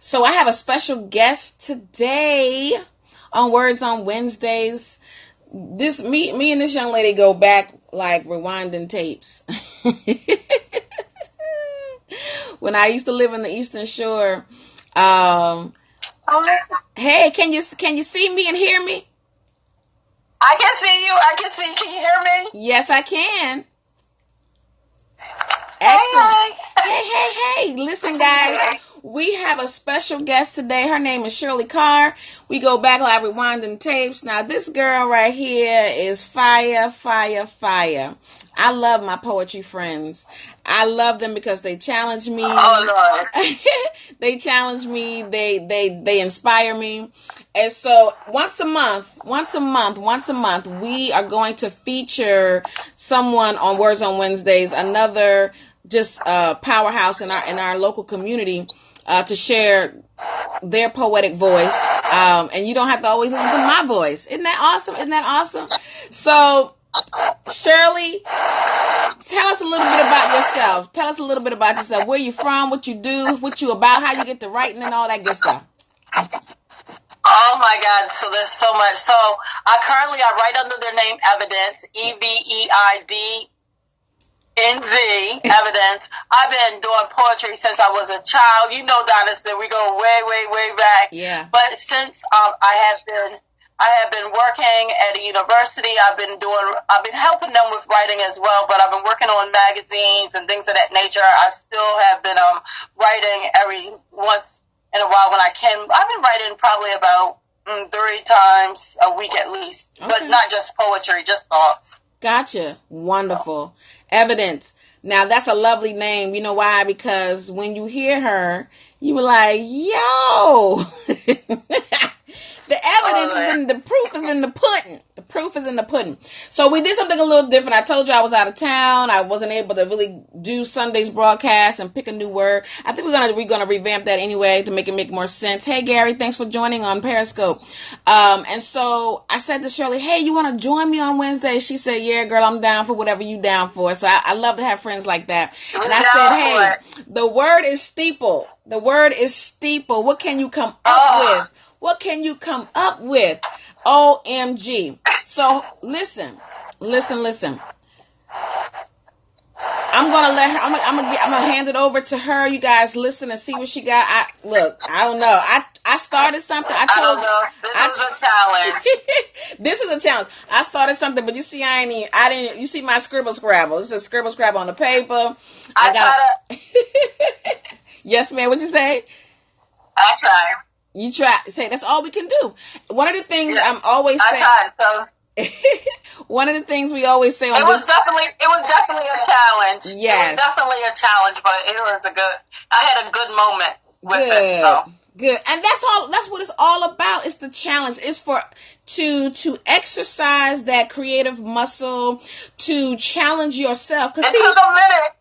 So I have a special guest today on Words on Wednesdays. Me and this young lady go back like rewinding tapes. When I used to live in the Eastern Shore. Hey, can you see me and hear me? I can see you. Can you hear me? Yes, I can. Excellent. Hey. Listen, guys. We have a special guest today. Her name is Shirley Carr. We go back like rewinding tapes. Now, this girl right here is fire. I love my poetry friends. I love them because they challenge me. Oh, Lord. They challenge me. They inspire me. And so once a month, we are going to feature someone on Words on Wednesdays, another just powerhouse in our local community, to share their poetic voice. And you don't have to always listen to my voice. Isn't that awesome? So, Shirley, tell us a little bit about yourself. Where you from, what you do, what you about, how you get to writing and all that good stuff. Oh my God, so there's so much. So I write under their name Evidnz, Evidnz, Evidnz. I've been doing poetry since I was a child. You know, Dynasty, we go way back. Yeah. But since I have been working at a university, I've been helping them with writing as well, but I've been working on magazines and things of that nature. I still have been writing every once in a while when I can. I've been writing probably about 3 times a week at least, but not just poetry, just thoughts. Gotcha. Wonderful. Evidnz. Now, that's a lovely name. You know why? Because when you hear her, you were like, yo, the evidence is in the proof is in the pudding. The proof is in the pudding. So we did something a little different. I told you I was out of town. I wasn't able to really do Sunday's broadcast and pick a new word. I think we're gonna revamp that anyway to make it make more sense. Hey Gary, thanks for joining on Periscope. And so I said to Shirley, hey, you want to join me on Wednesday? She said, yeah, girl, I'm down for whatever you down for. So I love to have friends like that. And I said, hey, the word is steeple. The word is steeple. What can you come up with? What can you come up with? OMG. So listen. I'm gonna hand it over to her. You guys listen and see what she got. I don't know. I started something. I don't know. This is a challenge. This is a challenge. I started something, but you see, I didn't. You see my scribble scrabble. This is scribble scrabble on the paper. I try to. Yes, ma'am. What'd you say? I try. You try. Say that's all we can do. One of the things I'm always saying. I tried, so. One of the things we always say on it was definitely a challenge. Yes. It was definitely a challenge, but I had a good moment with it. So. Good. And that's what it's all about. It's the challenge. It's to exercise that creative muscle, to challenge yourself. It took a minute.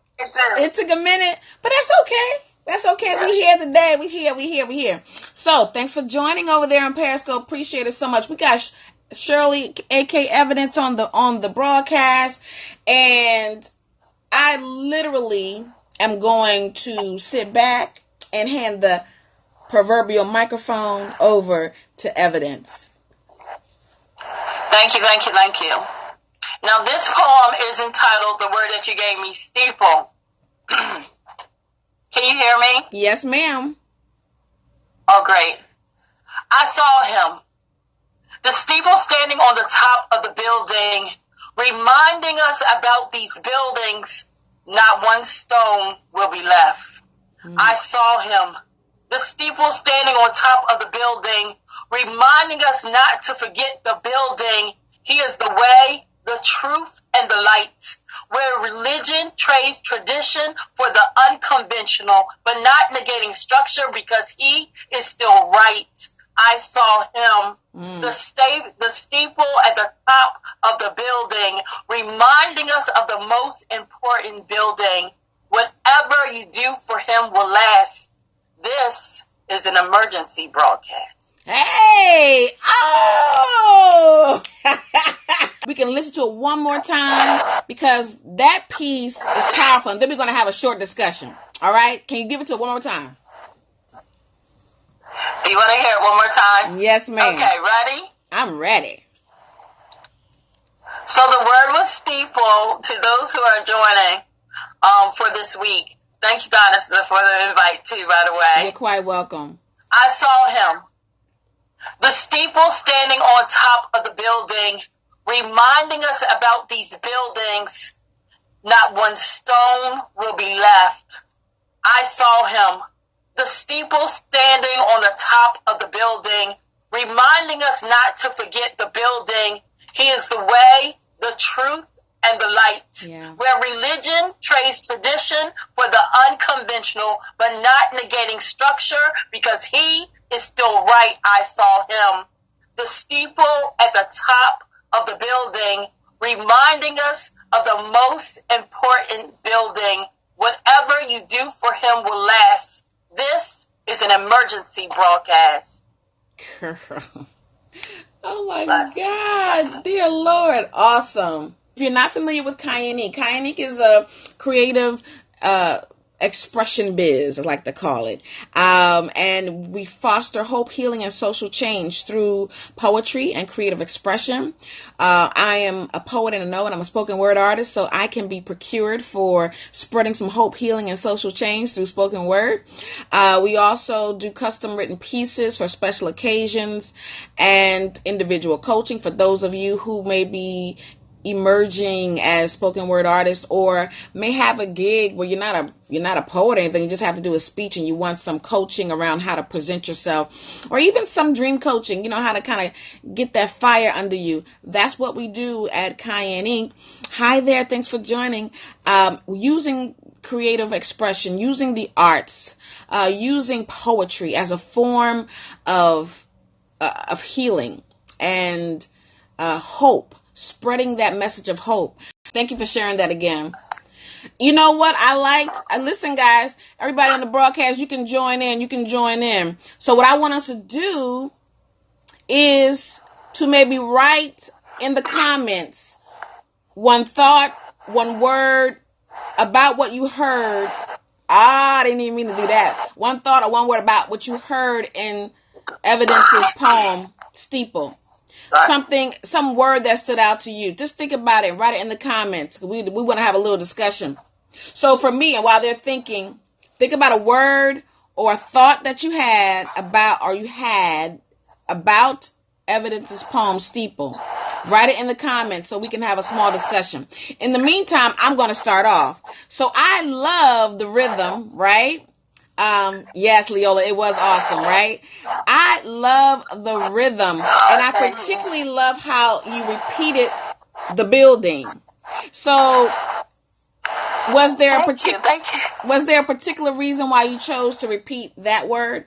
It took a minute, but that's okay. That's okay. We here today. We here. So thanks for joining over there on Periscope. Appreciate it so much. We got Shirley, aka Evidnz, on the broadcast, and I literally am going to sit back and hand the proverbial microphone over to Evidnz. Thank you. Now this poem is entitled "The Word That You Gave Me," Steeple. Can you hear me? Yes, ma'am. Oh, great. I saw him. The steeple standing on the top of the building, reminding us about these buildings. Not one stone will be left. I saw him. The steeple standing on top of the building, reminding us not to forget the building. He is the way, the truth, and the light, where religion trades tradition for the unconventional, but not negating structure because he is still right. I saw him, the steeple at the top of the building, reminding us of the most important building. Whatever you do for him will last. This is an emergency broadcast. Hey! Oh! We can listen to it one more time because that piece is powerful. And then we're going to have a short discussion. All right? Can you give it to it one more time? You want to hear it one more time? Yes, ma'am. Okay, ready? I'm ready. So the word was steeple to those who are joining for this week. Thank you, Donna, for the invite too, by the way. You're quite welcome. I saw him. The steeple standing on top of the building, reminding us about these buildings. Not one stone will be left. I saw him. The steeple standing on the top of the building, reminding us not to forget the building. He is the way, the truth, and the light. Yeah. Where religion trades tradition for the unconventional, but not negating structure, because he is still right. I saw him. The steeple at the top of the building, reminding us of the most important building. Whatever you do for him will last. This is an emergency broadcast. Girl. Oh my God, dear Lord. Awesome. If you're not familiar with Kyanique is a creative expression biz, I like to call it. And we foster hope, healing, and social change through poetry and creative expression. I am a poet and I'm a spoken word artist, so I can be procured for spreading some hope, healing, and social change through spoken word. We also do custom written pieces for special occasions and individual coaching for those of you who may be emerging as spoken word artists, or may have a gig where you're not a poet or anything. You just have to do a speech and you want some coaching around how to present yourself, or even some dream coaching, how to kind of get that fire under you. That's what we do at Kyanique. Hi there. Thanks for joining. Using creative expression, using the arts, using poetry as a form of healing and hope. Spreading that message of hope. Thank you for sharing that again. You know what I liked? Listen, guys, everybody on the broadcast, you can join in. So what I want us to do is to maybe write in the comments one thought, one word about what you heard. I didn't even mean to do that. One thought or one word about what you heard in Evidence's poem, Steeple. Some word that stood out to you. Just think about it and write it in the comments. We want to have a little discussion. So for me, and while they're thinking, think about a word or a thought that you had about Evidence's poem, Steeple. Write it in the comments so we can have a small discussion. In the meantime, I'm going to start off. So I love the rhythm, right? Yes, Leola, it was awesome, right? I love the rhythm, and I particularly love how you repeated the building. So, was there a particular reason why you chose to repeat that word?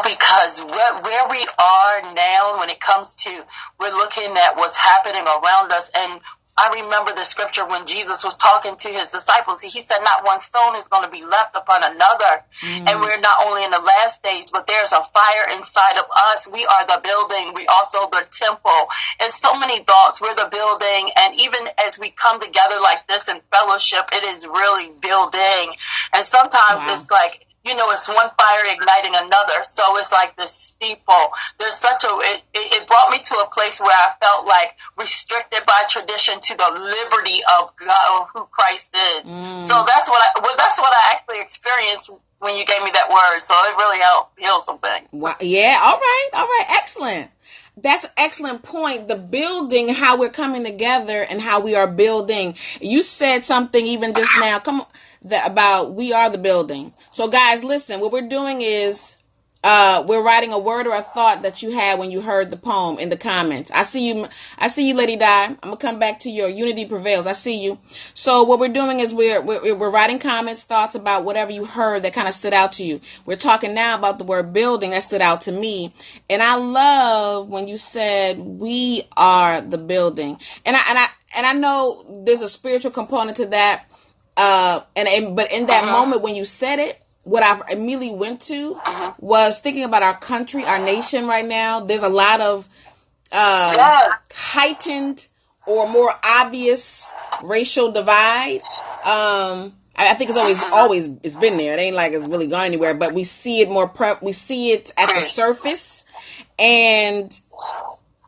Because where we are now, when it comes to, we're looking at what's happening around us, and I remember the scripture when Jesus was talking to his disciples. He said, not one stone is going to be left upon another. And we're not only in the last days, but there's a fire inside of us. We are the building. We also the temple. And so many thoughts. We're the building. And even as we come together like this in fellowship, it is really building. And sometimes it's like, it's one fire igniting another. So it's like this steeple. There's it brought me to a place where I felt like restricted by tradition to the liberty of God, of who Christ is. So that's what I actually experienced when you gave me that word. So it really helped heal some things. Wow. Yeah. All right. Excellent. That's an excellent point. The building, how we're coming together and how we are building. You said something even just now. Come on. About we are the building. So guys, listen, what we're doing is we're writing a word or a thought that you had when you heard the poem in the comments. I see you, Lady Di. I'm gonna come back to your Unity Prevails. I see you. So what we're doing is we're writing comments, thoughts about whatever you heard that kind of stood out to you. We're talking now about the word building that stood out to me. And I love when you said we are the building. And I know there's a spiritual component to that. But in that moment when you said it, what I immediately went to was thinking about our country, our nation right now. There's a lot of heightened or more obvious racial divide. I I think it's always it's been there. It ain't like it's really gone anywhere, but we see it we see it at the surface. And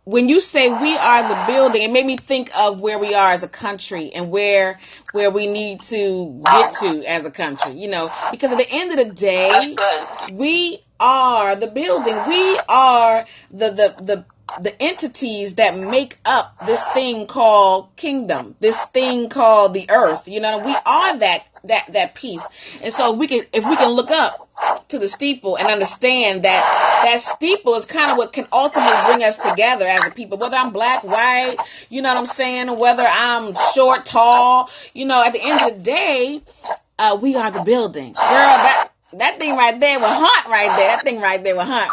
when you say we are the building, it made me think of where we are as a country and where we need to get to as a country, you know, because at the end of the day, we are the building. We are the entities that make up this thing called kingdom, this thing called the earth. You know, we are that piece. And so if we can look up to the steeple and understand that steeple is kind of what can ultimately bring us together as a people, whether I'm black, white, you know what I'm saying, whether I'm short, tall, you know, at the end of the day, we are the building. Girl, that thing right there will hunt right there. That thing right there will hunt.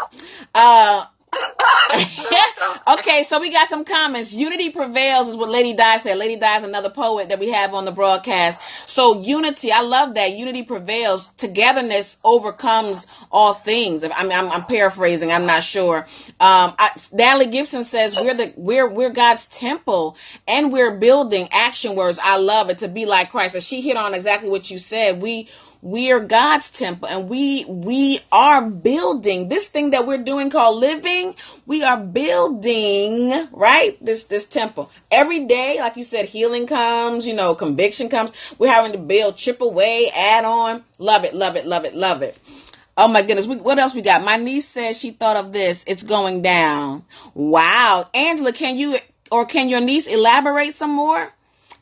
Okay, so we got some comments. Unity prevails is what Lady Di said. Lady Di is another poet that we have on the broadcast. So unity, I love that. Unity prevails. Togetherness overcomes all things. I'm paraphrasing. I'm not sure. Natalie Gibson says we're God's temple and we're building. Action words. I love it. To be like Christ. And she hit on exactly what you said. We are God's temple, and we are building this thing that we're doing called living. We are building, right? This temple. Every day, like you said, healing comes, you know, conviction comes. We're having to build, chip away, add on. Love it, love it, love it, love it. Oh my goodness. What else we got? My niece says she thought of this. It's going down. Wow. Angela, can your niece elaborate some more?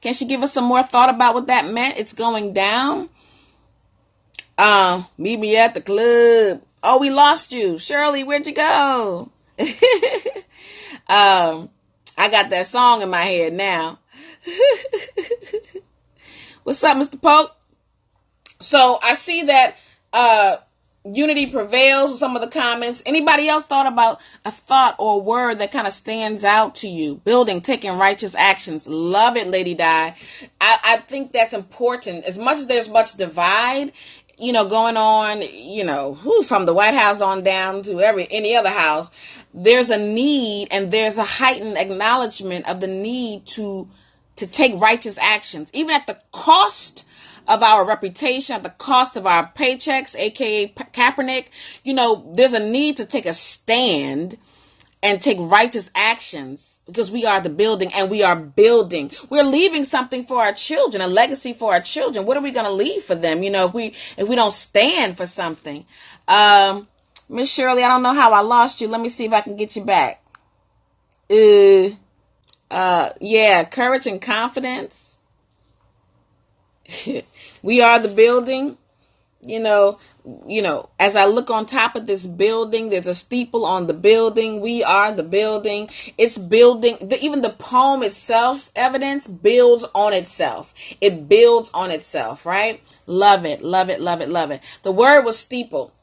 Can she give us some more thought about what that meant? It's going down. Meet me at the club. Oh, we lost you. Shirley, where'd you go? I got that song in my head now. What's up, Mr. Pope? So I see that unity prevails with some of the comments. Anybody else thought about a thought or a word that kind of stands out to you? Building, taking righteous actions. Love it, Lady Di. I think that's important. As much as there's much divide, you know, going on, you know, from the White House on down to any other house, there's a need and there's a heightened acknowledgement of the need to take righteous actions, even at the cost of our reputation, at the cost of our paychecks, aka Kaepernick. You know, there's a need to take a stand and take righteous actions because we are the building and we are building. We're leaving something for our children, a legacy for our children. What are we going to leave for them? You know, if we don't stand for something. Miss Shirley, I don't know how I lost you. Let me see if I can get you back. Yeah, courage and confidence. We are the building. You know, as I look on top of this building, there's a steeple on the building. We are the building. It's building. Even the poem itself, Evidnz, builds on itself. It builds on itself, right? Love it, love it, love it, love it. The word was steeple.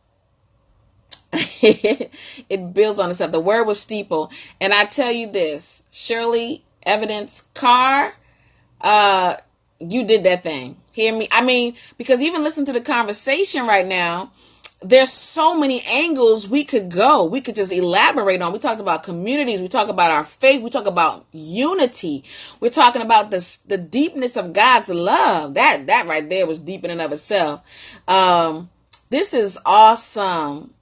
It builds on itself. The word was steeple. And I tell you this, Shirley, Evidnz, Carr, you did that thing. Hear me? I mean, because even listen to the conversation right now, there's so many angles we could go. We could just elaborate on. We talked about communities. We talk about our faith. We talk about unity. We're talking about the deepness of God's love. That right there was deep in and of itself. This is awesome.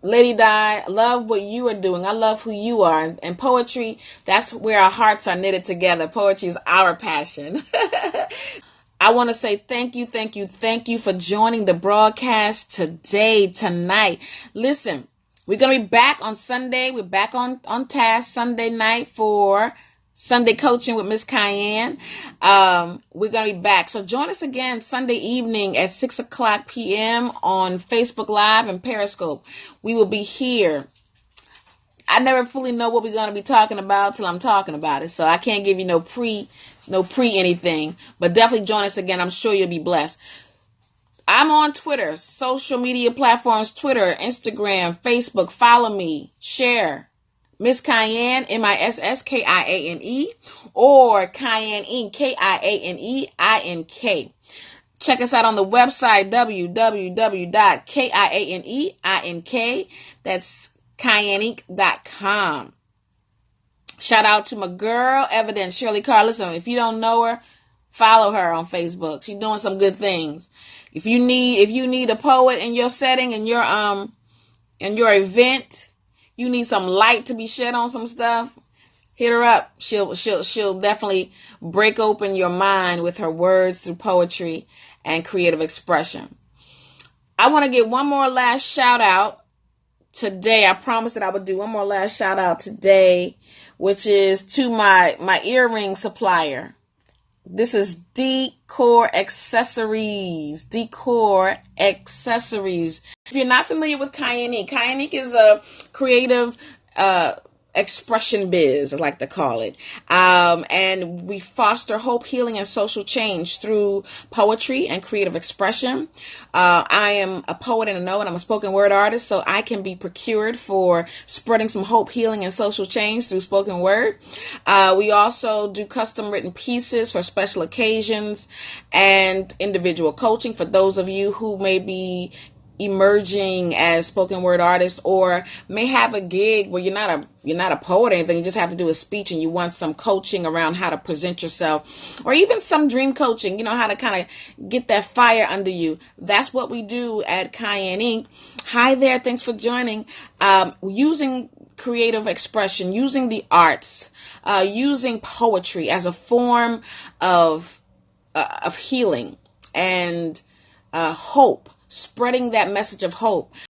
Lady Di, I love what you are doing. I love who you are. And poetry, that's where our hearts are knitted together. Poetry is our passion. I want to say thank you for joining the broadcast tonight. Listen, we're going to be back on Sunday. We're back on task Sunday night for Sunday coaching with Miss Cayenne. We're going to be back. So join us again Sunday evening at 6:00 p.m. on Facebook Live and Periscope. We will be here. I never fully know what we're going to be talking about till I'm talking about it. So I can't give you no pre anything, but definitely join us again. I'm sure you'll be blessed. I'm on Twitter, social media platforms, Twitter, Instagram, Facebook. Follow me, share. Miss Cayenne, MISSKIANE, or Cayenne Inc., KIANEINK. Check us out on the website, www.KIANEINK. That's CayenneInc.com. Shout out to my girl, Evidnz, Shirley Carr. Listen, if you don't know her, Follow her on Facebook. She's doing some good things. If you need a poet in your setting, in your event, you need some light to be shed on some stuff, hit her up. She'll definitely break open your mind with her words through poetry and creative expression. I want to give one more last shout out today. I promised that I would do one more last shout out today, which is to my earring supplier. This is Decor Accessories. Decor Accessories. If you're not familiar with Cayenne Ink is a creative expression biz, I like to call it. And we foster hope, healing, and social change through poetry and creative expression. I am a poet and I'm a spoken word artist, so I can be procured for spreading some hope, healing, and social change through spoken word. We also do custom written pieces for special occasions and individual coaching for those of you who may be emerging as spoken word artists, or may have a gig where you're not a poet or anything. You just have to do a speech and you want some coaching around how to present yourself, or even some dream coaching, how to kind of get that fire under you. That's what we do at Cayenne Ink. Hi there. Thanks for joining. Using creative expression, using the arts, using poetry as a form of healing and hope. Spreading that message of hope.